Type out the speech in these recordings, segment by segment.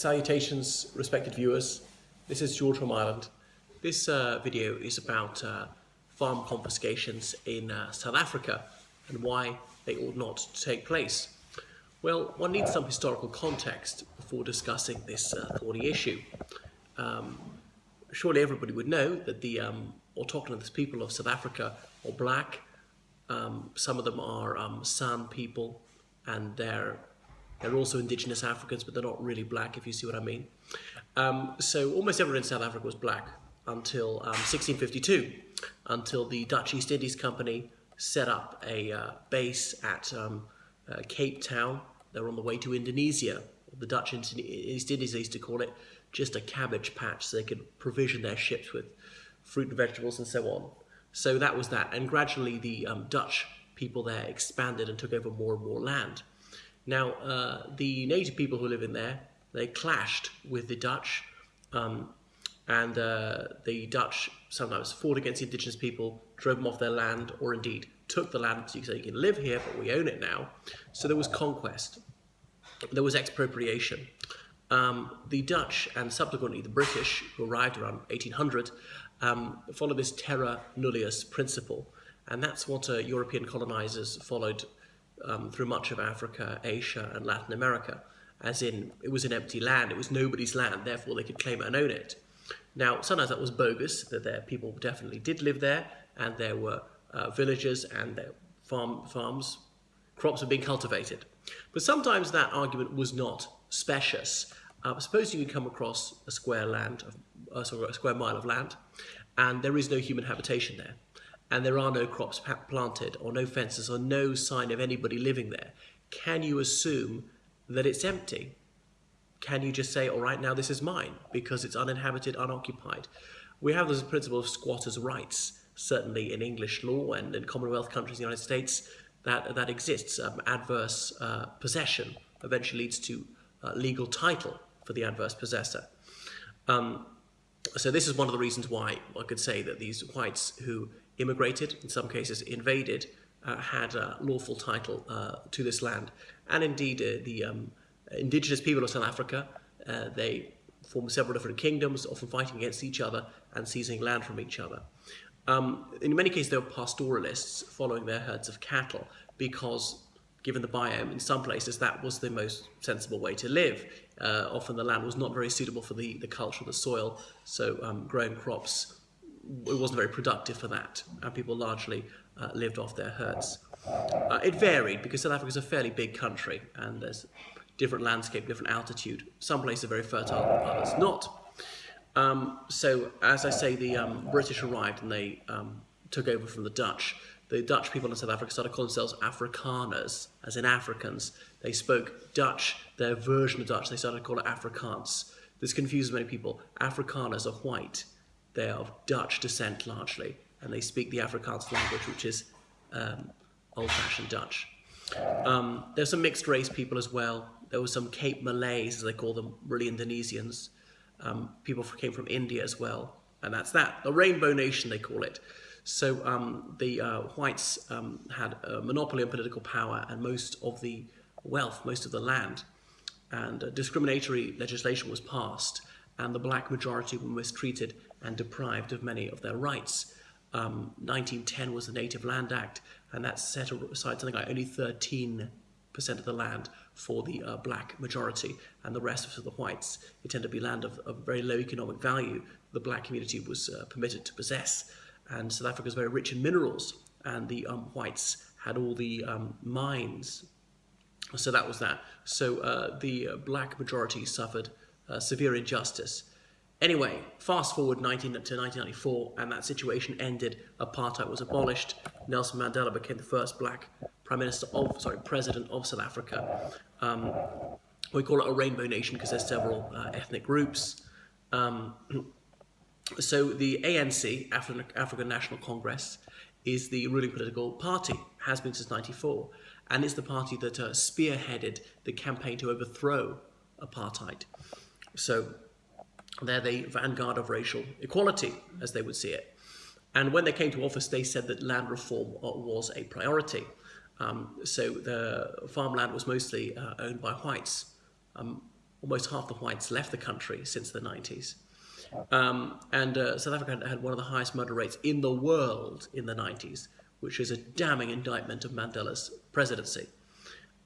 Salutations, respected viewers. This is George from Ireland. This video is about farm confiscations in South Africa and why they ought not to take place. Well, one needs some historical context before discussing this thorny issue. Surely everybody would know that the autochthonous people of South Africa are black. Some of them are San people, and they're also indigenous Africans, but they're not really black, if you see what I mean. So almost everyone in South Africa was black until 1652, until the Dutch East Indies Company set up a base at Cape Town. They were on the way to Indonesia. The Dutch East Indies, they used to call it, just a cabbage patch, so they could provision their ships with fruit and vegetables and so on. So that was that. And gradually the Dutch people there expanded and took over more and more land. Now, the native people who live in there, they clashed with the Dutch, and the Dutch sometimes fought against the indigenous people, drove them off their land, or indeed took the land, so you can say, you can live here, but we own it now. So there was conquest. There was expropriation. The Dutch, and subsequently the British, who arrived around 1800, followed this terra nullius principle, and that's what European colonizers followed through much of Africa, Asia, and Latin America, as in, it was an empty land, it was nobody's land, therefore they could claim it and own it. Now, sometimes that was bogus, that their people definitely did live there, and there were villages and their farms, crops were being cultivated. But sometimes that argument was not specious. Suppose you come across a square mile of land, and there is no human habitation there, and there are no crops planted, or no fences, or no sign of anybody living there. Can you assume that it's empty? Can you just say, all right, now this is mine, because it's uninhabited, unoccupied? We have this principle of squatters' rights, certainly in English law and in Commonwealth countries in the United States, that exists. Adverse possession eventually leads to legal title for the adverse possessor. So this is one of the reasons why I could say that these whites who immigrated, in some cases invaded, had lawful title to this land. And indeed, the indigenous people of South Africa, they formed several different kingdoms, often fighting against each other and seizing land from each other. In many cases, they were pastoralists following their herds of cattle because, given the biome, in some places that was the most sensible way to live. Often the land was not very suitable for the culture of the soil, so growing crops, it wasn't very productive for that, and people largely lived off their herds. It varied because South Africa is a fairly big country, and there's different landscape, different altitude. Some places are very fertile, others not. So, as I say, the British arrived and they took over from the Dutch. The Dutch people in South Africa started calling themselves Afrikaners, as in Africans. They spoke Dutch, their version of Dutch, they started to call it Afrikaans. This confuses many people. Afrikaners are white. They are of Dutch descent largely, and they speak the Afrikaans language, which is old-fashioned Dutch. There's some mixed race people as well. There were some Cape Malays, as they call them, really Indonesians. People came from India as well, and that's that. The Rainbow Nation, they call it. So the whites had a monopoly on political power and most of the wealth, most of the land, and discriminatory legislation was passed, and the black majority were mistreated and deprived of many of their rights. 1910 was the Native Land Act, and that set aside something like only 13% of the land for the black majority, and the rest of the whites. It tended to be land of very low economic value the black community was permitted to possess. And South Africa is very rich in minerals, and the whites had all the mines. So that was that. So the black majority suffered severe injustice. Anyway, fast forward to 1994, and that situation ended. Apartheid was abolished. Nelson Mandela became the first black president of South Africa. We call it a rainbow nation because there's several ethnic groups. So the ANC, African National Congress, is the ruling political party, has been since 1994, and it's the party that spearheaded the campaign to overthrow apartheid. So they're the vanguard of racial equality, as they would see it. And when they came to office, they said that land reform was a priority. So the farmland was mostly owned by whites. almost half the whites left the country since the 90s. South Africa had one of the highest murder rates in the world in the 90s, which is a damning indictment of Mandela's presidency.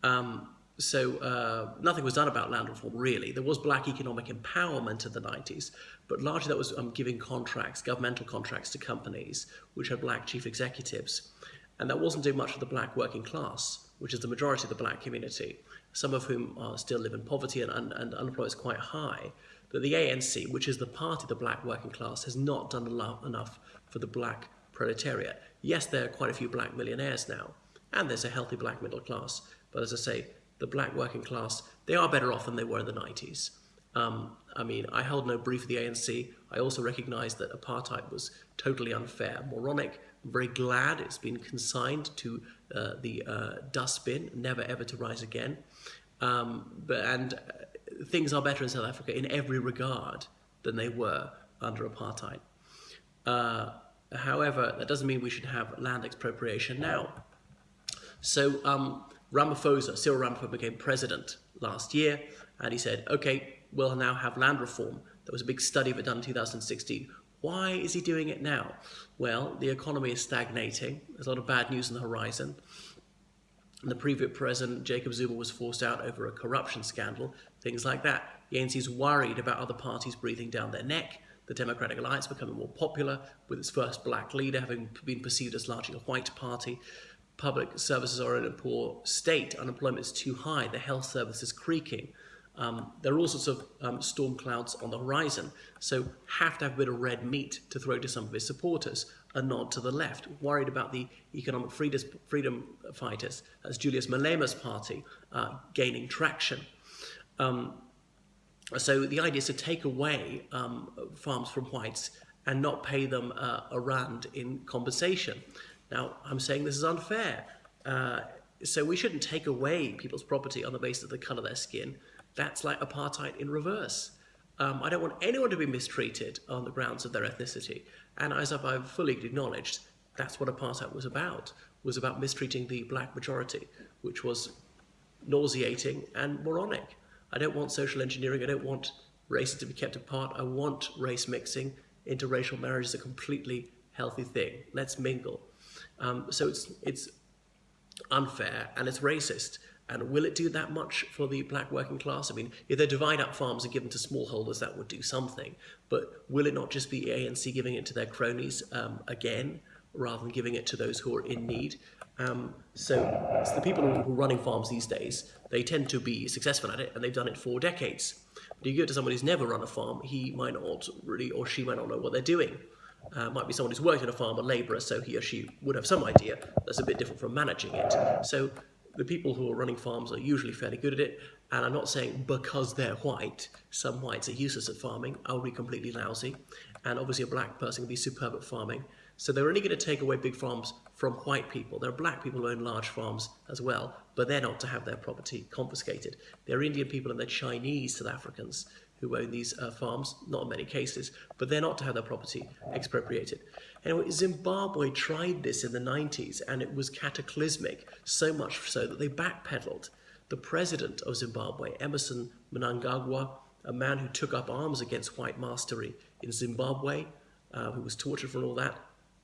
Nothing was done about land reform, really. There was black economic empowerment in the 90s, but largely that was giving contracts, governmental contracts to companies which had black chief executives. And that wasn't doing much for the black working class, which is the majority of the black community, some of whom still live in poverty and unemployment is quite high. That the ANC, which is the party of the black working class, has not done enough for the black proletariat. Yes, there are quite a few black millionaires now, and there's a healthy black middle class, but as I say, the black working class, they are better off than they were in the 90s. I held no brief for the ANC. I also recognise that apartheid was totally unfair, moronic. I'm very glad it's been consigned to the dustbin, never ever to rise again. Things are better in South Africa in every regard than they were under apartheid. However, that doesn't mean we should have land expropriation now. So Cyril Ramaphosa became president last year, and he said, okay, we'll now have land reform. There was a big study of it done in 2016. Why is he doing it now? Well, the economy is stagnating. There's a lot of bad news on the horizon. And the previous president, Jacob Zuma, was forced out over a corruption scandal, things like that. The ANC is worried about other parties breathing down their neck, the Democratic Alliance becoming more popular, with its first black leader having been perceived as largely a white party. Public services are in a poor state, unemployment is too high, the health service is creaking. There are all sorts of storm clouds on the horizon, so have to have a bit of red meat to throw to some of his supporters, a nod to the left, worried about the economic freedom fighters, as Julius Malema's party, gaining traction. So the idea is to take away farms from whites and not pay them a rand in compensation. Now, I'm saying this is unfair. So we shouldn't take away people's property on the basis of the colour of their skin. That's like apartheid in reverse. I don't want anyone to be mistreated on the grounds of their ethnicity. And as I've fully acknowledged, that's what apartheid was about mistreating the black majority, which was nauseating and moronic. I don't want social engineering. I don't want races to be kept apart. I want race mixing. Interracial marriage is a completely healthy thing. Let's mingle. So it's unfair and it's racist. And will it do that much for the black working class? I mean, if they divide up farms and give them to smallholders, that would do something. But will it not just be ANC giving it to their cronies again, rather than giving it to those who are in need? So it's the people who are running farms these days, they tend to be successful at it, and they've done it for decades. But you go to someone who's never run a farm, he might not really, or she might not know what they're doing. Might be someone who's worked in a farm, a labourer, so he or she would have some idea. That's a bit different from managing it. So the people who are running farms are usually fairly good at it, and I'm not saying because they're white, some whites are useless at farming. I'll be completely lousy, and obviously a black person can be superb at farming. So they're only going to take away big farms from white people. There are black people who own large farms as well, but they're not to have their property confiscated. There are Indian people and they're Chinese South Africans who own these farms, not in many cases, but they're not to have their property expropriated. Anyway, Zimbabwe tried this in the 90s, and it was cataclysmic, so much so that they backpedaled. The president of Zimbabwe, Emerson Mnangagwa, a man who took up arms against white mastery in Zimbabwe, who was tortured for all that,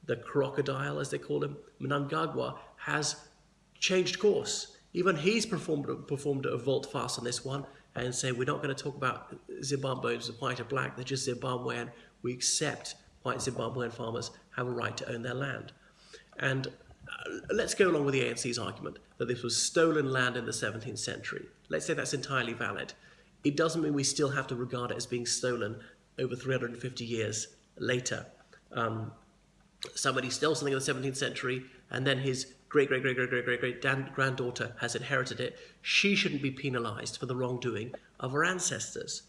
the crocodile, as they call him, Mnangagwa, has changed course. Even he's performed a volte-face on this one and say, we're not going to talk about Zimbabweans as white or black, they're just Zimbabwean. We accept white Zimbabwean farmers have a right to own their land. And let's go along with the ANC's argument that this was stolen land in the 17th century. Let's say that's entirely valid. It doesn't mean we still have to regard it as being stolen over 350 years later. Somebody stole something in the 17th century, and then his great-great-great-great-great-granddaughter has inherited it. She shouldn't be penalised for the wrongdoing of her ancestors.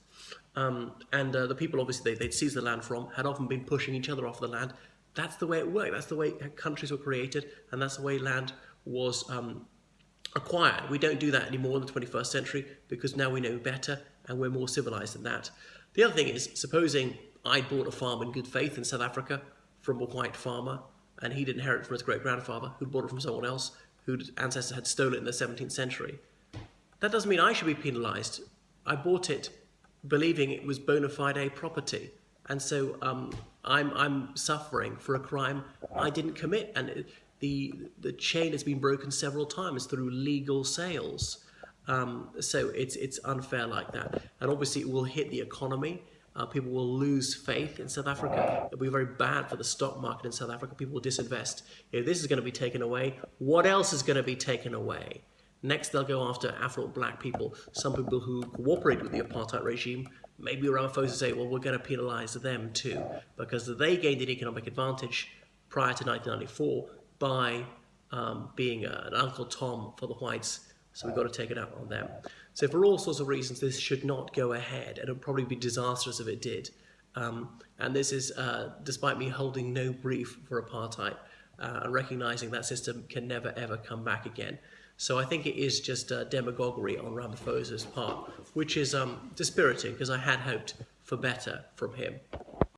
The people, obviously, they'd seized the land from, had often been pushing each other off the land. That's the way it worked. That's the way countries were created, and that's the way land was acquired. We don't do that anymore in the 21st century because now we know better and we're more civilised than that. The other thing is, supposing I bought a farm in good faith in South Africa from a white farmer, and he'd inherited it from his great-grandfather, who'd bought it from someone else, whose ancestors had stolen it in the 17th century. That doesn't mean I should be penalised I bought it believing it was bona fide property, and so I'm suffering for a crime I didn't commit, and the chain has been broken several times through legal sales. So it's unfair like that, and obviously it will hit the economy. People will lose faith in South Africa. It'll be very bad for the stock market in South Africa. People will disinvest. If this is going to be taken away, what else is going to be taken away? Next, they'll go after affluent black people, some people who cooperated with the apartheid regime. Maybe Ramaphosa say, well, we're going to penalise them too, because they gained an economic advantage prior to 1994 by being an Uncle Tom for the whites. So we've got to take it out on them. So for all sorts of reasons, this should not go ahead, and it would probably be disastrous if it did. And this is despite me holding no brief for apartheid and recognising that system can never, ever come back again. So I think it is just demagoguery on Ramaphosa's part, which is dispiriting because I had hoped for better from him.